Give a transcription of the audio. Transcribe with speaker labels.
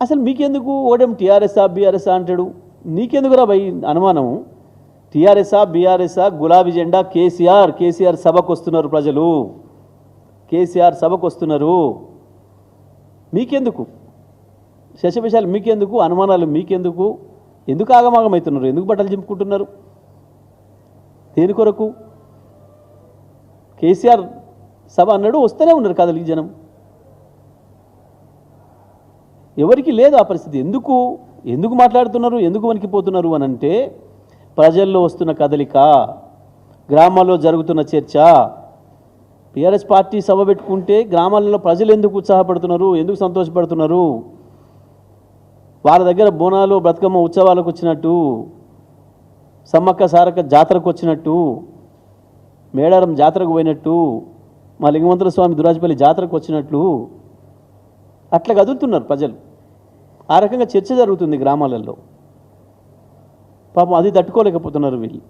Speaker 1: అసలు మీకెందుకు ఓడేం టీఆర్ఎస్ఆ బీఆర్ఎస్ఆ అంటాడు? నీకెందుకురా భయ్ అనుమానం? టీఆర్ఎస్ఆ బీఆర్ఎస్ఆ గులాబీ జెండా కేసీఆర్ సభకు వస్తున్నారు ప్రజలు, కేసీఆర్ సభకు వస్తున్నారు. మీకెందుకు శశవిషయాలు? మీకెందుకు అనుమానాలు? మీకెందుకు? ఎందుకు ఆగమాగమవుతున్నారు? ఎందుకు బట్టలు చింపుకుంటున్నారు? దేని కొరకు? కేసీఆర్ సభ అన్నాడు, వస్తూనే ఉన్నారు కదలికి జనం. ఎవరికి లేదు ఆ పరిస్థితి. ఎందుకు మాట్లాడుతున్నారు, ఎందుకు వణికిపోతున్నారు అని అంటే, ప్రజల్లో వస్తున్న కదలిక, గ్రామాల్లో జరుగుతున్న చర్చ. టీఆర్ఎస్ పార్టీ సభ పెట్టుకుంటే గ్రామాలలో ప్రజలు ఎందుకు ఉత్సాహపడుతున్నారు, ఎందుకు సంతోషపడుతున్నారు? వాళ్ళ దగ్గర బోనాలు బ్రతుకమ్మ ఉత్సవాలకు వచ్చినట్టు, సమ్మక్క సారక్క జాతరకు వచ్చినట్టు, మేడారం జాతరకు పోయినట్టు, మా లింగమంతుల స్వామి దురాజపల్లి జాతరకు వచ్చినట్లు అట్లా కదులుతున్నారు ప్రజలు. ఆ రకంగా చర్చ జరుగుతుంది గ్రామాలలో. పాపం అది తట్టుకోలేకపోతున్నారు వీళ్ళు.